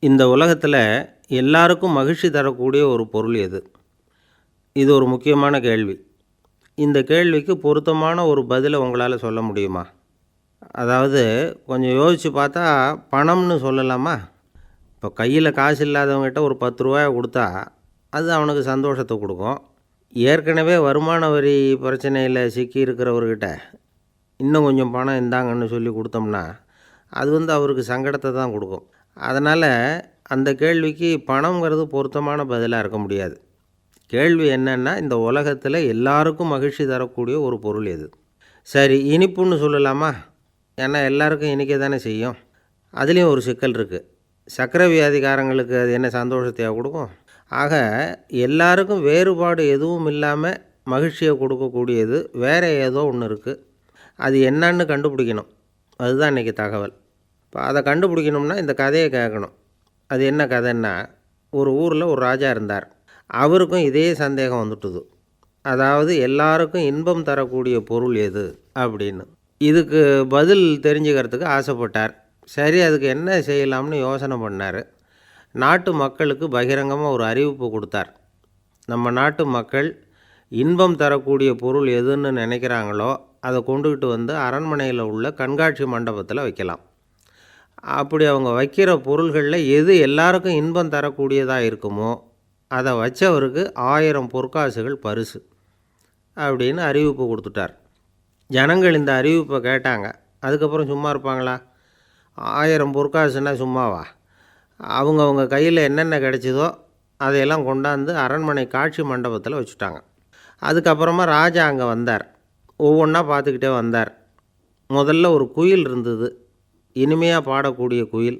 இந்த உலகத்தில் எல்லாருக்கும் மகிழ்ச்சி தரக்கூடிய ஒரு பொருள் எது? இது ஒரு முக்கியமான கேள்வி. இந்த கேள்விக்கு பொருத்தமான ஒரு பதிலை உங்களால் சொல்ல முடியுமா? அதாவது கொஞ்சம் யோசித்து பார்த்தா பணம்னு சொல்லலாமா? இப்போ கையில் காசு இல்லாதவங்ககிட்ட ஒரு 10 ரூபாய கொடுத்தா அது அவனுக்கு சந்தோஷத்தை கொடுக்கும். ஏற்கனவே வருமான வரி பிரச்சனையில் சிக்கி இருக்கிறவர்கிட்ட இன்னும் கொஞ்சம் பணம் இந்தாங்கன்னு சொல்லி கொடுத்தோம்னா அது அவருக்கு சங்கடத்தை தான் கொடுக்கும். அதனால் அந்த கேள்விக்கு பணங்கிறது பொருத்தமான பதிலாக இருக்க முடியாது. கேள்வி என்னென்னா, இந்த உலகத்தில் எல்லாருக்கும் மகிழ்ச்சி தரக்கூடிய ஒரு பொருள் எது? சரி, இனிப்புன்னு சொல்லலாமா? ஏன்னா எல்லாருக்கும் இனிக்க தானே செய்யும். அதுலேயும் ஒரு சிக்கல் இருக்குது. சர்க்கரை வியாதிக்காரங்களுக்கு அது என்ன சந்தோஷத்தையா கொடுக்கும்? ஆக எல்லாருக்கும் வேறுபாடு எதுவும் இல்லாமல் மகிழ்ச்சியை கொடுக்கக்கூடியது வேறு ஏதோ ஒன்று இருக்குது. அது என்னன்னு கண்டுபிடிக்கணும். அதுதான் இன்றைக்கி தகவல். இப்போ அதை கண்டுபிடிக்கணும்னா இந்த கதையை கேட்கணும். அது என்ன கதைன்னா, ஒரு ஊரில் ஒரு ராஜா இருந்தார். அவருக்கும் இதே சந்தேகம் வந்துட்டுது. அதாவது எல்லாருக்கும் இன்பம் தரக்கூடிய பொருள் எது அப்படின்னு. இதுக்கு பதில் தெரிஞ்சுக்கிறதுக்கு ஆசைப்பட்டார். சரி, அதுக்கு என்ன செய்யலாம்னு யோசனை பண்ணார். நாட்டு மக்களுக்கு பகிரங்கமாக ஒரு அறிவிப்பு கொடுத்தார். நம்ம நாட்டு மக்கள் இன்பம் தரக்கூடிய பொருள் எதுன்னு நினைக்கிறாங்களோ அதை கொண்டுக்கிட்டு வந்து அரண்மனையில் உள்ள கண்காட்சி மண்டபத்தில் வைக்கலாம். அப்படி அவங்க வைக்கிற பொருள்களில் எது எல்லாருக்கும் இன்பம் தரக்கூடியதாக இருக்குமோ அதை வச்சவருக்கு 1000 பொற்காசுகள் பரிசு அப்படின்னு அறிவிப்பு கொடுத்துட்டார். ஜனங்கள் இந்த அறிவிப்பை கேட்டாங்க. அதுக்கப்புறம் சும்மா இருப்பாங்களா? 1000 பொற்காசுன்னா சும்மாவா? அவங்க கையில் என்னென்ன கிடைச்சதோ அதையெல்லாம் கொண்டாந்து அரண்மனை காட்சி மண்டபத்தில் வச்சுட்டாங்க. அதுக்கப்புறமா ராஜா அங்கே வந்தார். ஒவ்வொன்றா பார்த்துக்கிட்டே வந்தார். முதல்ல ஒரு குயில் இருந்தது, இனிமையாக பாடக்கூடிய குயில்.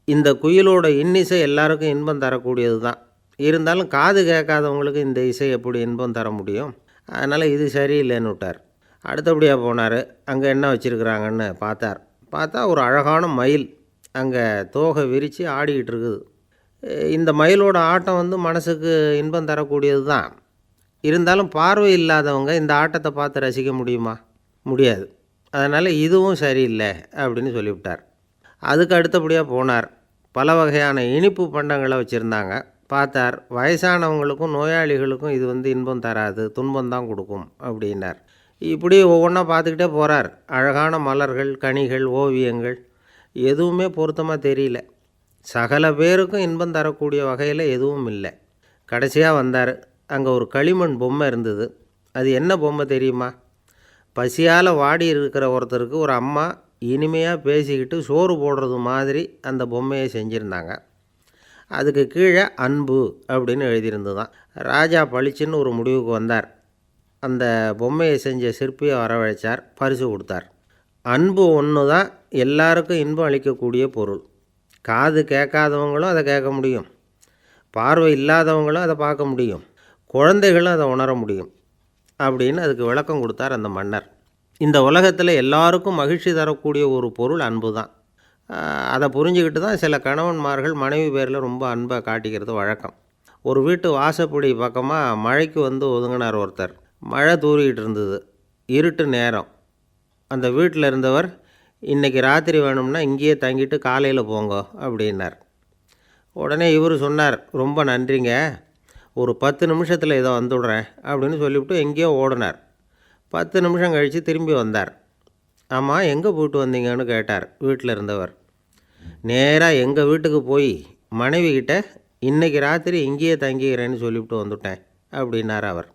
இந்த குயிலோட இன்னிசை எல்லாருக்கும் இன்பம் தரக்கூடியது தான். இருந்தாலும் காது கேட்காதவங்களுக்கு இந்த இசை எப்படி இன்பம் தர முடியும்? அதனால் இது சரியில்லைன்னு விட்டார். அடுத்தபடியாக போனார். அங்கே என்ன வச்சுருக்குறாங்கன்னு பார்த்தா ஒரு அழகான மயில் அங்கே தோகை விரித்து ஆடிக்கிட்டு இருக்குது. இந்த மயிலோட ஆட்டம் மனசுக்கு இன்பம் தரக்கூடியது தான். இருந்தாலும் பார்வை இல்லாதவங்க இந்த ஆட்டத்தை பார்த்து ரசிக்க முடியுமா? முடியாது. அதனால் இதுவும் சரியில்லை அப்படின்னு சொல்லிவிட்டார். அதுக்கு அடுத்தபடியாக போனார். பல வகையான இனிப்பு பண்டங்களை வச்சுருந்தாங்க. பார்த்தார், வயசானவங்களுக்கும் நோயாளிகளுக்கும் இது இன்பம் தராது, துன்பம் தான் கொடுக்கும் அப்படின்னார். இப்படி ஒவ்வொன்றா பார்த்துக்கிட்டே போகிறார். அழகான மலர்கள், கனிகள், ஓவியங்கள் எதுவுமே பொருத்தமாக தெரியல. சகல பேருக்கும் இன்பம் தரக்கூடிய வகையில் எதுவும் இல்லை. கடைசியாக வந்தார். அங்கே ஒரு களிமண் பொம்மை இருந்தது. அது என்ன பொம்மை தெரியுமா? பசியால் வாடி இருக்கிற ஒருத்தருக்கு ஒரு அம்மா இனிமையாக பேசிக்கிட்டு சோறு போடுறது மாதிரி அந்த பொம்மையை செஞ்சுருந்தாங்க. அதுக்கு கீழே அன்பு அப்படின்னு எழுதியிருந்து தான். ராஜா பளிச்சுன்னு ஒரு முடிவுக்கு வந்தார். அந்த பொம்மையை செஞ்ச சிற்பியை வரவழைச்சார், பரிசு கொடுத்தார். அன்பு ஒன்று தான் எல்லாருக்கும் இன்பம் அளிக்கக்கூடிய பொருள். காது கேட்காதவங்களும் அதை கேட்க முடியும், பார்வை இல்லாதவங்களும் அதை பார்க்க முடியும், குழந்தைகளும் அதை உணர முடியும் அப்படின்னு அதுக்கு விளக்கம் கொடுத்தார் அந்த மன்னர். இந்த உலகத்தில் எல்லாருக்கும் மகிழ்ச்சி தரக்கூடிய ஒரு பொருள் அன்பு தான். அதை புரிஞ்சுக்கிட்டு தான் சில கணவன்மார்கள் மனைவி பேரில் ரொம்ப அன்பை காட்டிக்கிறது வழக்கம். ஒரு வீட்டு வாசப்படி பக்கமாக மழைக்கு ஒதுங்கினார் ஒருத்தர். மழை தூரிக்கிட்டு இருந்தது, இருட்டு நேரம். அந்த வீட்டில் இருந்தவர், இன்றைக்கி ராத்திரி வேணும்னா இங்கேயே தங்கிட்டு காலையில் போங்க அப்படின்னார். உடனே இவர் சொன்னார், ரொம்ப நன்றிங்க, ஒரு 10 நிமிஷத்தில் இதை வந்துவிடுறேன் அப்படின்னு சொல்லிவிட்டு எங்கேயோ ஓடினார். 10 நிமிஷம் கழித்து திரும்பி வந்தார். ஆமாம், எங்கே போயிட்டு வந்தீங்கன்னு கேட்டார் வீட்டில் இருந்தவர். நேராக எங்கள் வீட்டுக்கு போய் மனைவிக்கிட்ட இன்றைக்கி ராத்திரி இங்கேயே தங்கிக்கிறேன்னு சொல்லிவிட்டு வந்துவிட்டேன் அப்படின்னார் அவர்.